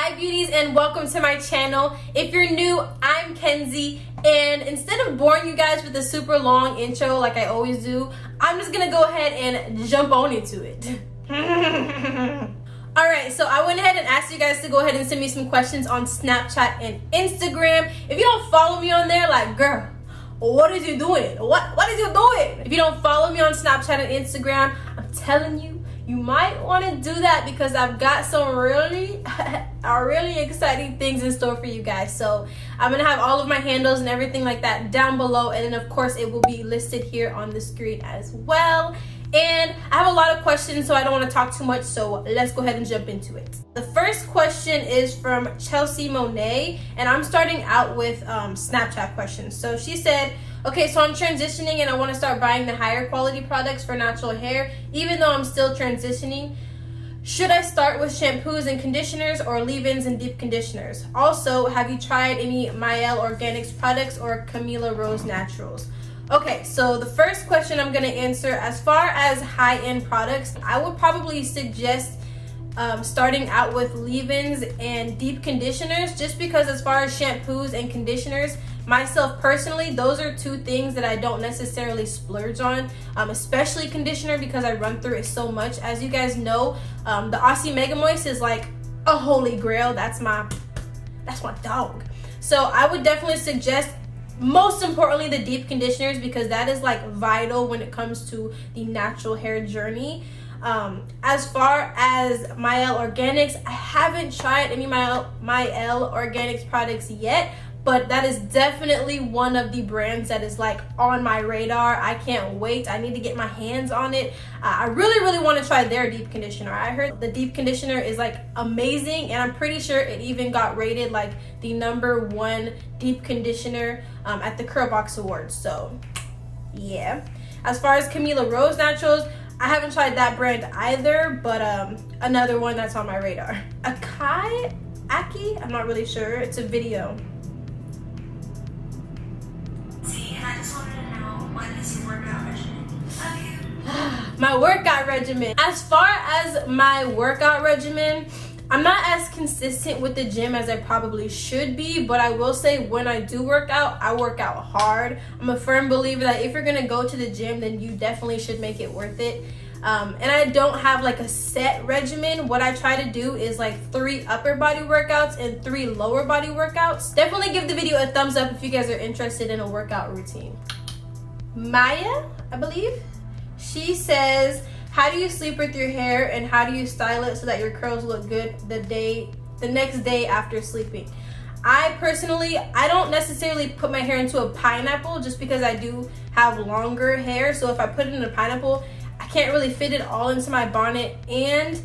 Hi beauties, and welcome to my channel. If you're new, I'm Kenzey, and instead of boring you guys with a super long intro like I always do, I'm just gonna go ahead and jump on into it. Alright, so I went ahead and asked you guys to go ahead and send me some questions on Snapchat and Instagram. If you don't follow me on there, like, girl, what is you doing? What is you doing? If you don't follow me on Snapchat and Instagram, I'm telling you, you might want to do that because I've got some really exciting things in store for you guys. So I'm going to have all of my handles and everything like that down below. And then of course it will be listed here on the screen as well. And I have a lot of questions, so I don't want to talk too much. So let's go ahead and jump into it. The first question is from Chelsea Monet, and I'm starting out with Snapchat questions. So she said, okay, so I'm transitioning and I want to start buying the higher quality products for natural hair, even though I'm still transitioning. Should I start with shampoos and conditioners or leave-ins and deep conditioners? Also, have you tried any Mielle Organics products or Camila Rose Naturals? Okay, so the first question I'm going to answer, as far as high-end products, I would probably suggest starting out with leave-ins and deep conditioners, just because as far as shampoos and conditioners, myself personally, those are two things that I don't necessarily splurge on, especially conditioner, because I run through it so much. As you guys know, the Aussie Mega Moist is like a holy grail. That's my dog. So I would definitely suggest, most importantly, the deep conditioners, because that is like vital when it comes to the natural hair journey. As far as Mielle Organics, I haven't tried any Mielle Organics products yet, but that is definitely one of the brands that is like on my radar. I can't wait. I need to get my hands on it. I really want to try their deep conditioner. I heard the deep conditioner is like amazing, and I'm pretty sure it even got rated like the #1 deep conditioner at the Curl Box Awards. So yeah. As far as Camila Rose Naturals, I haven't tried that brand either, but another one that's on my radar. Aki? I'm not really sure. It's a video. I just wanted to know, what is your workout regimen? Love you. My workout regimen. As far as my workout regimen, I'm not as consistent with the gym as I probably should be, but I will say when I do work out, I work out hard. I'm a firm believer that if you're gonna go to the gym, then you definitely should make it worth it. And I don't have like a set regimen. What I try to do is like 3 upper body workouts and 3 lower body workouts. Definitely give the video a thumbs up if you guys are interested in a workout routine. Maya, I believe, she says, how do you sleep with your hair and how do you style it so that your curls look good the next day after sleeping? I personally, I don't necessarily put my hair into a pineapple, just because I do have longer hair. So if I put it in a pineapple, I can't really fit it all into my bonnet, and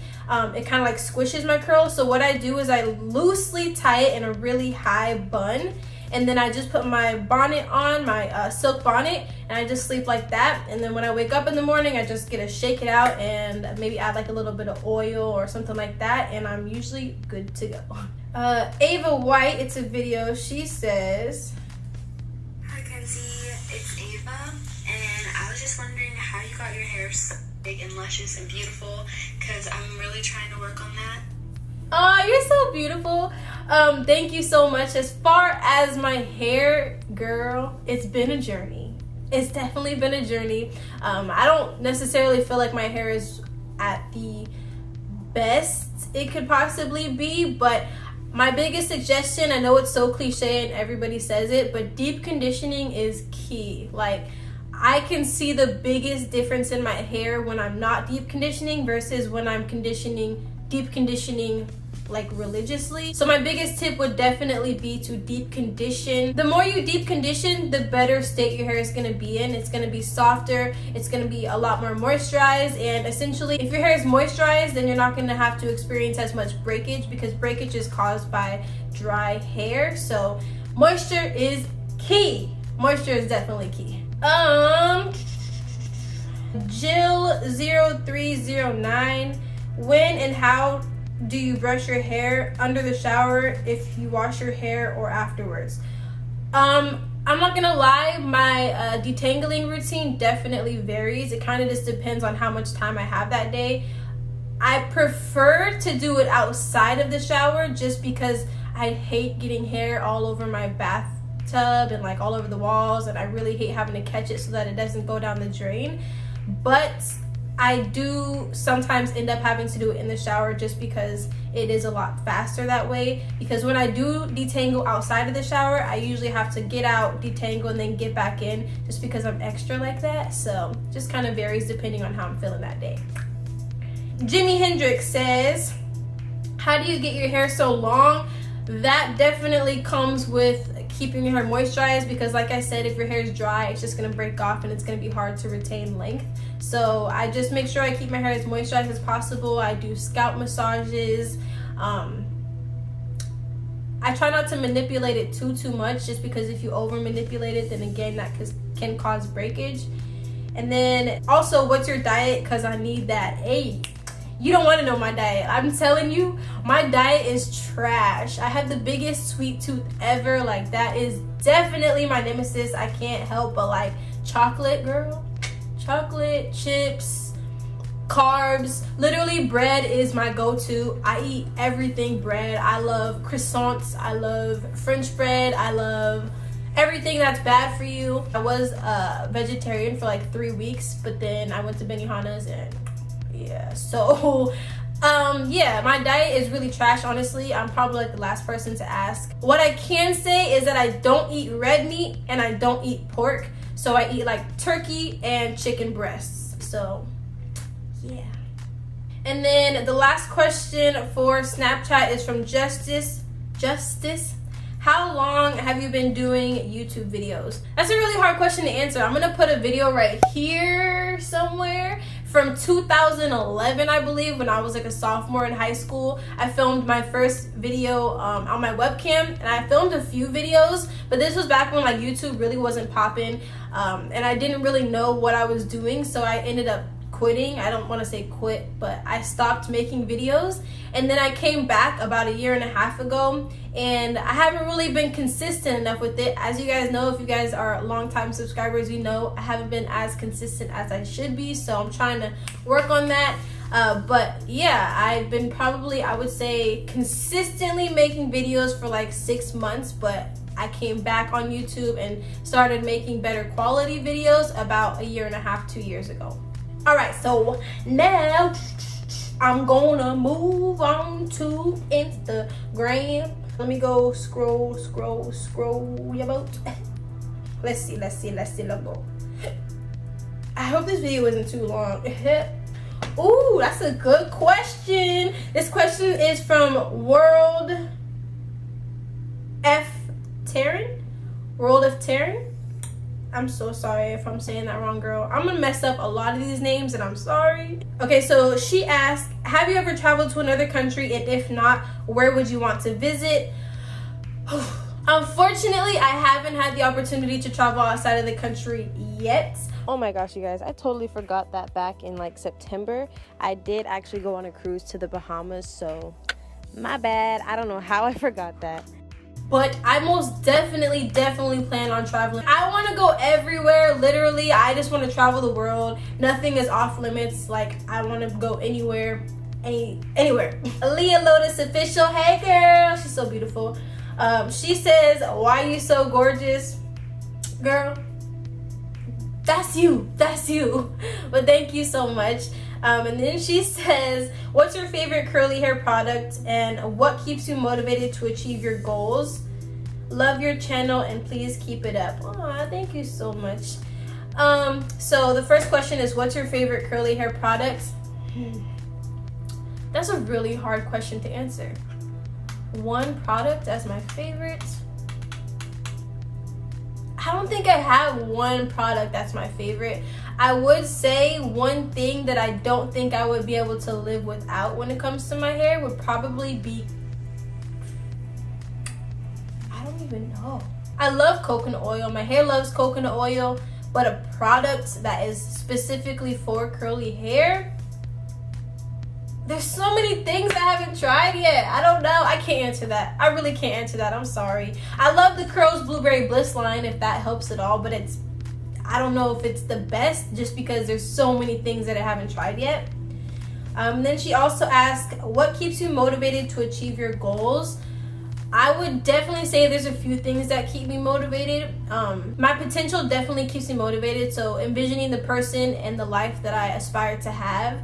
it kind of like squishes my curls. So what I do is I loosely tie it in a really high bun, and then I just put my bonnet on, my silk bonnet, and I just sleep like that. And then when I wake up in the morning, I just get to shake it out and maybe add like a little bit of oil or something like that, and I'm usually good to go. Ava White, it's a video, she says, Hi Kenzey, it's Ava, and I was just wondering how you got your hair so big and luscious and beautiful, because I'm really trying to work on that. Oh, you're so beautiful. Thank you so much. As far as my hair, girl, it's been a journey. It's definitely been a journey. I don't necessarily feel like my hair is at the best it could possibly be, but my biggest suggestion, I know it's so cliche and everybody says it, but deep conditioning is key. Like, I can see the biggest difference in my hair when I'm not deep conditioning versus when I'm deep conditioning like religiously. So my biggest tip would definitely be to deep condition. The more you deep condition, the better state your hair is going to be in. It's going to be softer, it's going to be a lot more moisturized, and essentially if your hair is moisturized, then you're not going to have to experience as much breakage, because breakage is caused by dry hair. So moisture is key. Moisture is definitely key. Jill0309, when and how do you brush your hair? Under the shower, if you wash your hair, or afterwards? I'm not gonna lie, my detangling routine definitely varies. It kind of just depends on how much time I have that day. I prefer to do it outside of the shower just because I hate getting hair all over my bathtub and like all over the walls, and I really hate having to catch it so that it doesn't go down the drain. But I do sometimes end up having to do it in the shower just because it is a lot faster that way. Because when I do detangle outside of the shower, I usually have to get out, detangle, and then get back in just because I'm extra like that. So just kind of varies depending on how I'm feeling that day. Jimi Hendrix says, how do you get your hair so long? That definitely comes with keeping your hair moisturized, because like I said, if your hair is dry, it's just going to break off and it's going to be hard to retain length. So I just make sure I keep my hair as moisturized as possible. I do scalp massages. I try not to manipulate it too much, just because if you over manipulate it, then again that can cause breakage. And then also, what's your diet? Because I need that. Hey, you don't want to know my diet. I'm telling you, my diet is trash. I have the biggest sweet tooth ever. Like, that is definitely my nemesis. I can't help but like chocolate, girl. Chocolate, chips, carbs. Literally, bread is my go-to. I eat everything bread. I love croissants. I love French bread. I love everything that's bad for you. I was a vegetarian for like 3 weeks, but then I went to Benihana's and yeah, so yeah, my diet is really trash, honestly. I'm probably like the last person to ask. What I can say is that I don't eat red meat and I don't eat pork. So I eat like turkey and chicken breasts. So yeah. And then the last question for Snapchat is from Justice. How long have you been doing YouTube videos? That's a really hard question to answer. I'm gonna put a video right here somewhere from 2011, I believe, when I was like a sophomore in high school. I filmed my first video on my webcam, and I filmed a few videos, but this was back when like YouTube really wasn't popping, and I didn't really know what I was doing, so I ended up quitting. I don't want to say quit, but I stopped making videos. And then I came back about 1.5 years ago, and I haven't really been consistent enough with it. As you guys know, if you guys are longtime subscribers, you know I haven't been as consistent as I should be, so I'm trying to work on that. But yeah, I've been probably, I would say, consistently making videos for like 6 months, but I came back on YouTube and started making better quality videos about 1.5 years, 2 years ago. All right, so now I'm gonna move on to Instagram. Let me go scroll your boat. Let's see, let's go. I hope this video isn't too long. Ooh, that's a good question. This question is from World of Terran. I'm so sorry if I'm saying that wrong, girl. I'm gonna mess up a lot of these names, and I'm sorry. Okay, so she asked, have you ever traveled to another country, and if not, where would you want to visit? Unfortunately, I haven't had the opportunity to travel outside of the country yet. Oh my gosh, you guys, I totally forgot that back in like September, I did actually go on a cruise to the Bahamas, so my bad. I don't know how I forgot that. But I most definitely plan on traveling. I want to go everywhere, literally. I just want to travel the world. Nothing is off limits. Like, I want to go anywhere, anywhere. Leah Lotus Official, hey girl, she's so beautiful. She says, why are you so gorgeous? Girl, that's you. But thank you so much. And then she says, what's your favorite curly hair product and what keeps you motivated to achieve your goals? Love your channel and please keep it up. Aw, thank you so much. So the first question is, what's your favorite curly hair product? That's a really hard question to answer. One product as my favorite? I don't think I have one product that's my favorite. I would say one thing that I don't think I would be able to live without when it comes to my hair would probably be, I don't even know. I love coconut oil. My hair loves coconut oil, but a product that is specifically for curly hair, there's so many things I haven't tried yet. I don't know. I can't answer that. I really can't answer that. I'm sorry. I love the Curls Blueberry Bliss line, if that helps at all, but I don't know if it's the best just because there's so many things that I haven't tried yet. Then she also asked, what keeps you motivated to achieve your goals? I would definitely say there's a few things that keep me motivated. My potential definitely keeps me motivated. So envisioning the person and the life that I aspire to have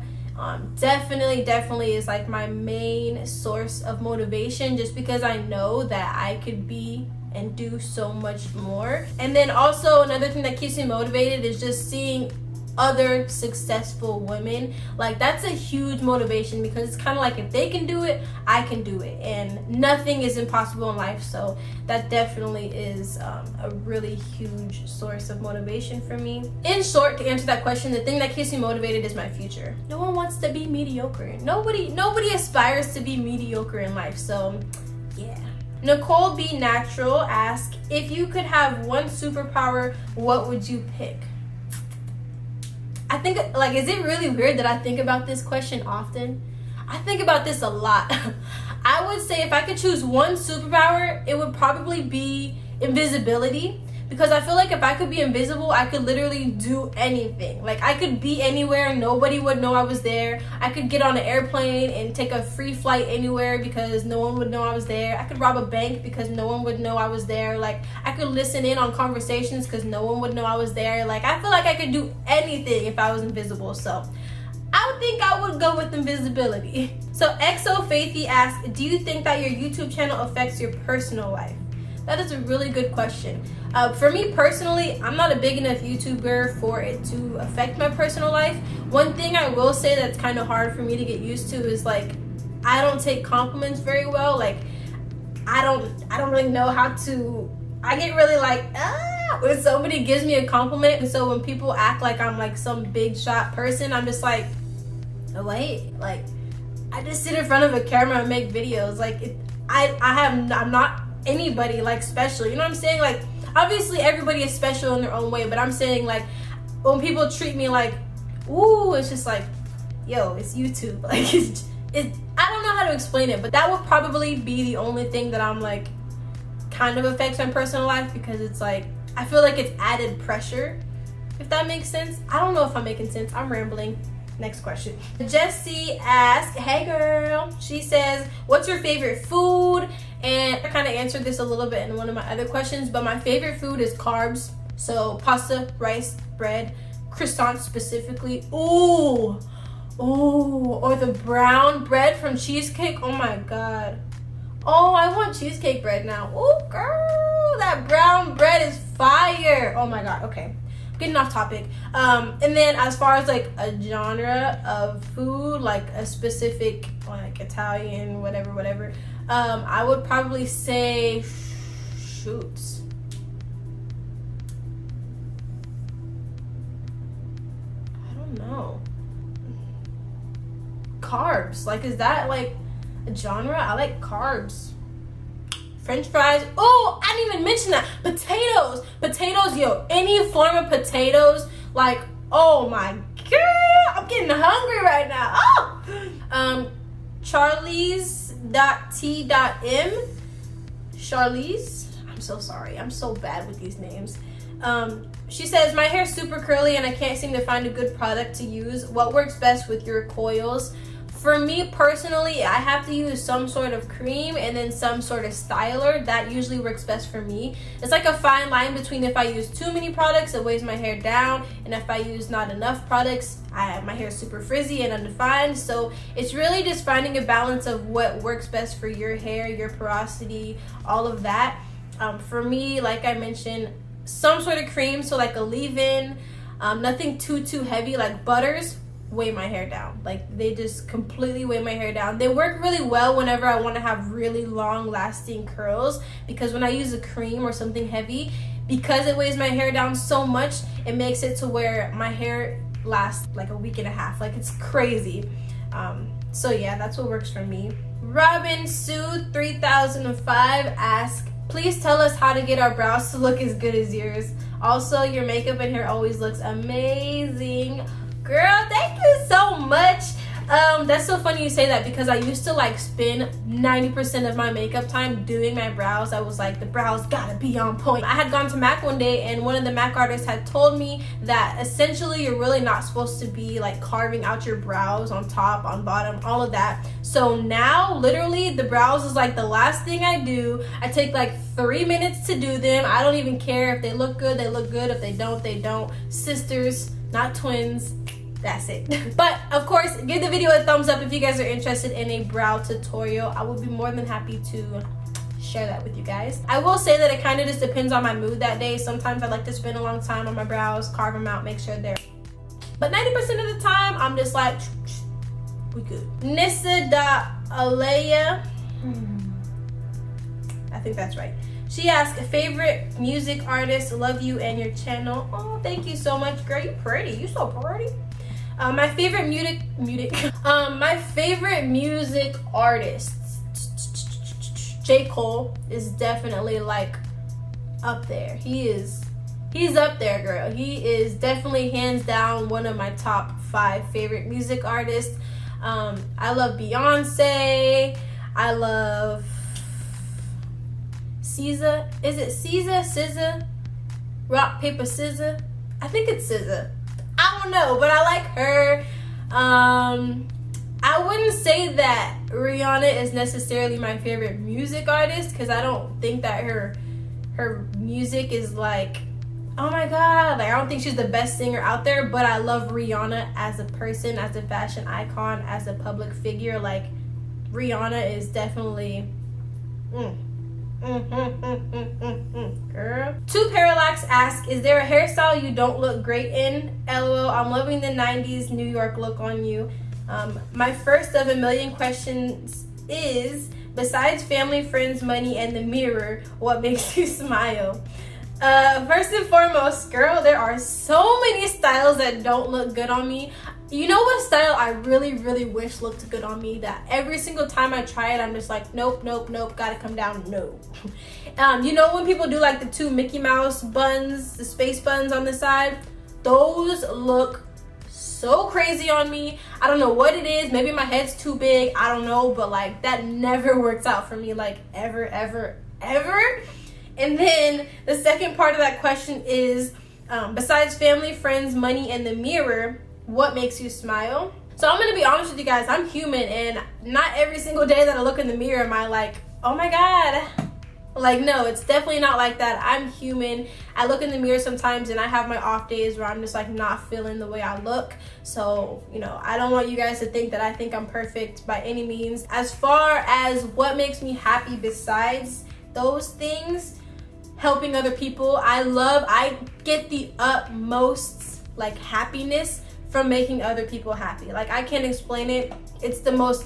definitely is like my main source of motivation, just because I know that I could be and do so much more. And then also another thing that keeps me motivated is just seeing other successful women. Like, that's a huge motivation, because it's kind of like, if they can do it, I can do it, and nothing is impossible in life. So that definitely is a really huge source of motivation for me. In short, to answer that question, the thing that keeps me motivated is my future. No one wants to be mediocre. Nobody aspires to be mediocre in life. So yeah. Nicole B. Natural asked, if you could have one superpower, what would you pick? I think, like, is it really weird that I think about this question often? I think about this a lot. I would say if I could choose one superpower, it would probably be invisibility. Because I feel like if I could be invisible, I could literally do anything. Like, I could be anywhere, nobody would know I was there. I could get on an airplane and take a free flight anywhere because no one would know I was there. I could rob a bank because no one would know I was there. Like, I could listen in on conversations because no one would know I was there. Like, I feel like I could do anything if I was invisible. So I would think I would go with invisibility. So XO Faithy asked, do you think that your YouTube channel affects your personal life? That is a really good question. For me personally, I'm not a big enough YouTuber for it to affect my personal life. One thing I will say that's kind of hard for me to get used to is, like, I don't take compliments very well. Like, I don't really know how to, I get really like, when somebody gives me a compliment. And so when people act like I'm like some big shot person, I'm just like, oh, wait, like, I just sit in front of a camera and make videos. Like, I'm not anybody like special, you know what I'm saying? Like, obviously everybody is special in their own way, but I'm saying, like, when people treat me like, ooh, it's just like, yo, it's YouTube. Like, I don't know how to explain it, but that would probably be the only thing that I'm like kind of affects my personal life, because it's like, I feel like it's added pressure, if that makes sense. I don't know if I'm making sense. I'm rambling. Next question. Jessie asked, hey girl. She says, what's your favorite food? And I kind of answered this a little bit in one of my other questions, but my favorite food is carbs. So pasta, rice, bread, croissants specifically. Ooh, or the brown bread from Cheesecake. Oh my God. Oh, I want cheesecake bread now. Oh girl, that brown bread is fire. Oh my God. Okay, getting off topic. And then as far as like a genre of food, like a specific, like Italian, whatever, I would probably say, shoots. I don't know. Carbs. Like, is that like a genre? I like carbs. French fries. Oh, I didn't even mention that. Potatoes, yo. Any form of potatoes. Like, oh my God. I'm getting hungry right now. Oh! Charlize.t.m. Charlize. I'm so sorry. I'm so bad with these names. She says, my hair's super curly and I can't seem to find a good product to use. What works best with your coils? For me personally, I have to use some sort of cream and then some sort of styler. That usually works best for me. It's like a fine line between if I use too many products, it weighs my hair down, and if I use not enough products, my hair is super frizzy and undefined. So it's really just finding a balance of what works best for your hair, your porosity, all of that. For me, like I mentioned, some sort of cream, so like a leave-in, nothing too heavy, like butters weigh my hair down. Like, they just completely weigh my hair down. They work really well whenever I want to have really long lasting curls, because when I use a cream or something heavy, because it weighs my hair down so much, it makes it to where my hair lasts like a week and a half. Like, it's crazy. So yeah, that's what works for me. Robin Sue 3005 asks, please tell us how to get our brows to look as good as yours. Also, your makeup and hair always looks amazing. Girl, thank you so much. That's so funny you say that, because I used to like spend 90% of my makeup time doing my brows. I was like, the brows gotta be on point. I had gone to MAC one day, and one of the MAC artists had told me that essentially you're really not supposed to be like carving out your brows on top, on bottom, all of that. So now literally the brows is like the last thing I do. I take like 3 minutes to do them. I don't even care if they look good, they look good. If they don't, they don't. Sisters, not twins. That's it. But of course, give the video a thumbs up if you guys are interested in a brow tutorial. I would be more than happy to share that with you guys. I will say that it kind of just depends on my mood that day. Sometimes I like to spend a long time on my brows, carve them out, make sure they're, but 90% of the time I'm just like, we good. Nissa.Alea, I think that's right. She asked, favorite music artist, love you and your channel. Oh, thank you so much, girl. You pretty. You so pretty. My favorite my favorite music artist, J. Cole, is definitely like up there. He's up there, girl. He is definitely hands down one of my top 5 favorite music artists. I love Beyonce. I love SZA. Is it SZA? Rock, paper, scissor? I think it's SZA. I don't know, but I like her. I wouldn't say that Rihanna is necessarily my favorite music artist, because I don't think that her music is like, oh my god, like I don't think she's the best singer out there. But I love Rihanna as a person, as a fashion icon, as a public figure. Like Rihanna is definitely girl. 2 Parallax asks, is there a hairstyle you don't look great in? LOL, I'm loving the 90s New York look on you. My first of a million questions is, besides family, friends, money, and the mirror, what makes you smile? First and foremost, girl, there are so many styles that don't look good on me. You know what style I really, really wish looked good on me, that every single time I try it, I'm just like, nope, nope, nope, gotta come down, no. You know when people do like the 2 Mickey Mouse buns, the space buns on the side? Those look so crazy on me. I don't know what it is. Maybe my head's too big. I don't know, but like that never works out for me, like ever, ever, ever. And then the second part of that question is, besides family, friends, money, and the mirror, what makes you smile? So I'm gonna be honest with you guys, I'm human, and not every single day that I look in the mirror am I like, oh my god. Like, no, it's definitely not like that. I'm human. I look in the mirror sometimes and I have my off days where I'm just like not feeling the way I look. So, you know, I don't want you guys to think that I think I'm perfect by any means. As far as what makes me happy besides those things, helping other people, I get the utmost like happiness from making other people happy. Like, I can't explain it. It's the most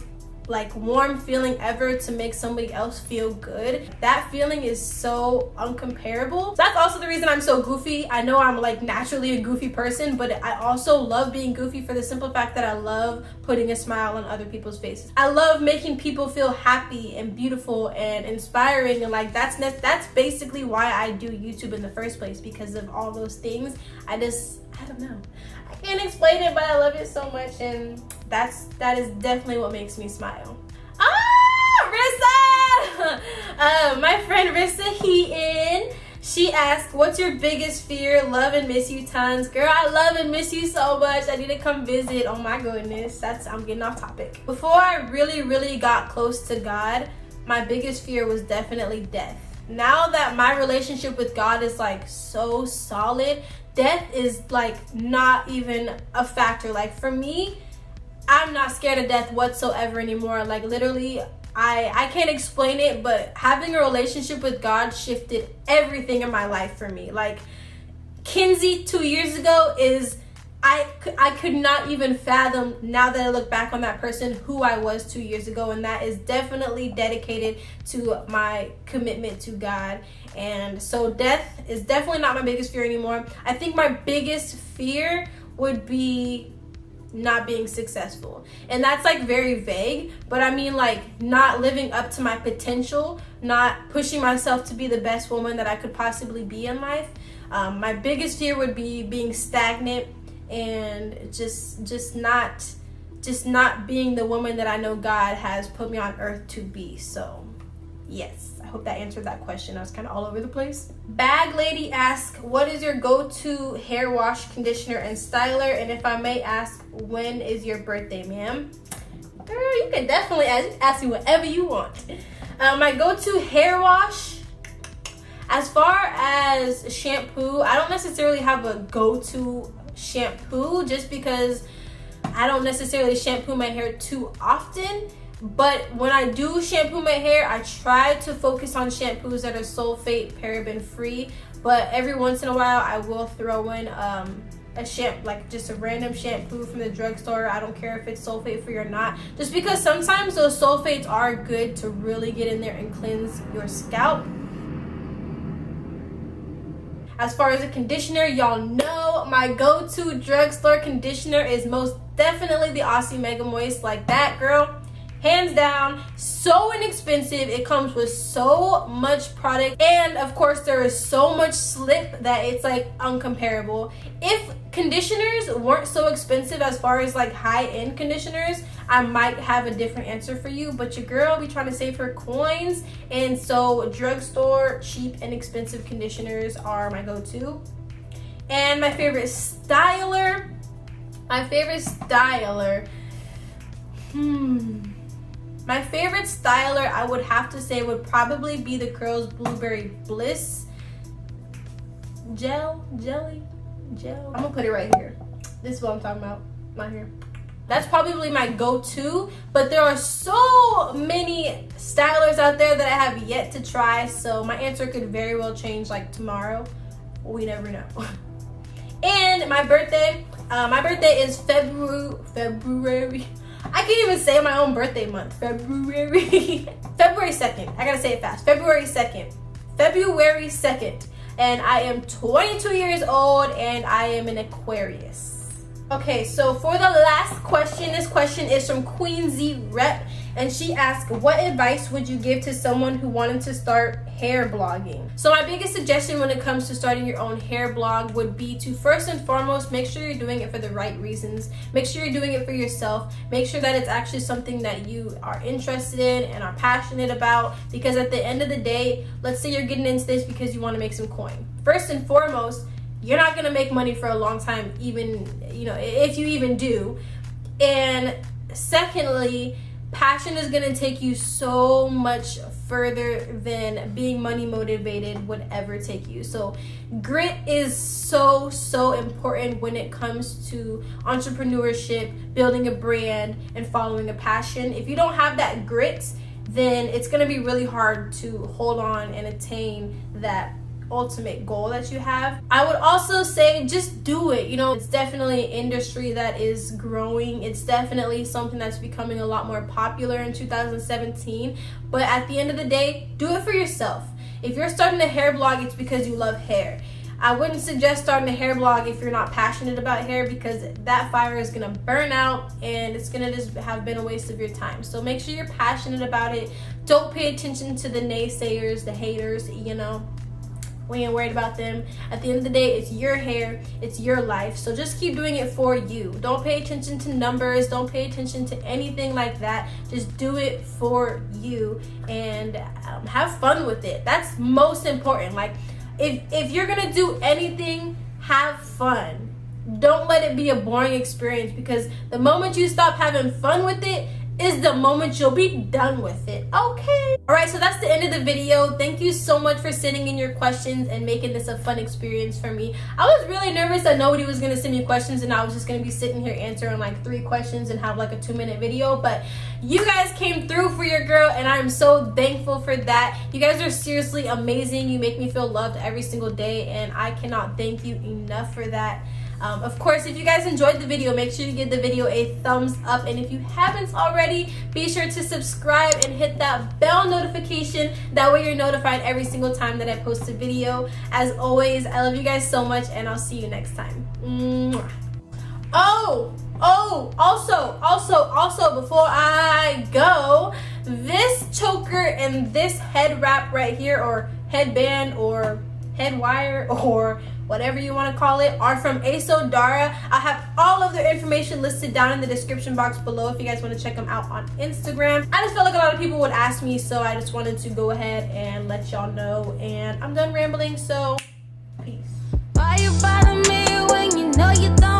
like warm feeling ever to make somebody else feel good. That feeling is so uncomparable. So that's also the reason I'm so goofy. I know I'm like naturally a goofy person, but I also love being goofy for the simple fact that I love putting a smile on other people's faces. I love making people feel happy and beautiful and inspiring, and like that's basically why I do YouTube in the first place, because of all those things. I don't know. I can't explain it, but I love it so much, and that is definitely what makes me smile. Rissa! My friend Rissa she asked, what's your biggest fear? Love and miss you tons. Girl, I love and miss you so much. I need to come visit. Oh my goodness. I'm getting off topic. Before I really got close to God, my biggest fear was definitely death. Now that my relationship with God is like so solid, death is like not even a factor. Like for me, I'm not scared of death whatsoever anymore. Like literally, I can't explain it, but having a relationship with God shifted everything in my life for me. Like Kenzey 2 years ago is, I could not even fathom, now that I look back on that person, who I was 2 years ago, and that is definitely dedicated to my commitment to God. And so death is definitely not my biggest fear anymore. I think my biggest fear would be not being successful, and that's like very vague, but I mean like not living up to my potential, not pushing myself to be the best woman that I could possibly be in life. My biggest fear would be being stagnant and just not just not being the woman that I know God has put me on earth to be. So yes, I hope that answered that question. I was kind of all over the place. Bag Lady asks, what is your go-to hair wash, conditioner, and styler? And if I may ask, when is your birthday, ma'am? Girl, you can definitely ask me whatever you want. My go-to hair wash, as far as shampoo, I don't necessarily have a go-to shampoo just because I don't necessarily shampoo my hair too often. But when I do shampoo my hair, I try to focus on shampoos that are sulfate, paraben free. But every once in a while, I will throw in a shampoo, like just a random shampoo from the drugstore. I don't care if it's sulfate free or not, just because sometimes those sulfates are good to really get in there and cleanse your scalp. As far as a conditioner, y'all know my go-to drugstore conditioner is most definitely the Aussie Mega Moist. Like that, girl, hands down, so inexpensive. It comes with so much product, and of course there is so much slip that it's like uncomparable. If conditioners weren't so expensive, as far as like high-end conditioners, I might have a different answer for you, but your girl be trying to save her coins, and so drugstore cheap and expensive conditioners are my go-to. And my favorite styler, my favorite styler I would have to say would probably be the Curls Blueberry Bliss gel. I'm gonna put it right here. This is what I'm talking about, not here. That's probably my go-to, but there are so many stylers out there that I have yet to try, so my answer could very well change like tomorrow. We never know. And my birthday is February. I can't even say my own birthday month. February 2nd. I gotta say it fast. February 2nd. And I am 22 years old, and I am an Aquarius. Okay, so for the last question, this question is from Kenzey Rep, and she asked, what advice would you give to someone who wanted to start hair blogging? So my biggest suggestion when it comes to starting your own hair blog would be to first and foremost make sure you're doing it for the right reasons. Make sure you're doing it for yourself. Make sure that it's actually something that you are interested in and are passionate about, because at the end of the day, let's say you're getting into this because you want to make some coin. First and foremost, you're not going to make money for a long time, even, you know, if you even do. And secondly, passion is going to take you so much further than being money motivated would ever take you. So grit is so important when it comes to entrepreneurship, building a brand, and following a passion. If you don't have that grit, then it's going to be really hard to hold on and attain that ultimate goal that you have. I would also say just do it. You know, it's definitely an industry that is growing. It's definitely something that's becoming a lot more popular in 2017. But at the end of the day, do it for yourself. If you're starting a hair blog, it's because you love hair. I wouldn't suggest starting a hair blog if you're not passionate about hair, because that fire is gonna burn out and it's gonna just have been a waste of your time. So make sure you're passionate about it. Don't pay attention to the naysayers, the haters, you know. We ain't worried about them. At the end of the day, it's your hair, it's your life. So just keep doing it for you. Don't pay attention to numbers. Don't pay attention to anything like that. Just do it for you and have fun with it. That's most important. Like if you're gonna do anything, have fun. Don't let it be a boring experience, because the moment you stop having fun with it is the moment you'll be done with it. Okay. All right, so that's the end of the video. Thank you so much for sending in your questions and making this a fun experience for me. I was really nervous that nobody was gonna send me questions and I was just gonna be sitting here answering like 3 questions and have like a 2-minute video, but you guys came through for your girl and I'm so thankful for that. You guys are seriously amazing. You make me feel loved every single day, and I cannot thank you enough for that. Of course, if you guys enjoyed the video, make sure you give the video a thumbs up, and if you haven't already, be sure to subscribe and hit that bell notification. That way you're notified every single time that I post a video. As always, I love you guys so much, and I'll see you next time. Mwah. Also, before I go, this choker and this head wrap right here, or headband, or head wire, or whatever you want to call it, are from Dara. I have all of their information listed down in the description box below if you guys want to check them out on Instagram. I just felt like a lot of people would ask me, so I just wanted to go ahead and let y'all know. And I'm done rambling, so peace. Why you bother me when you know you don't?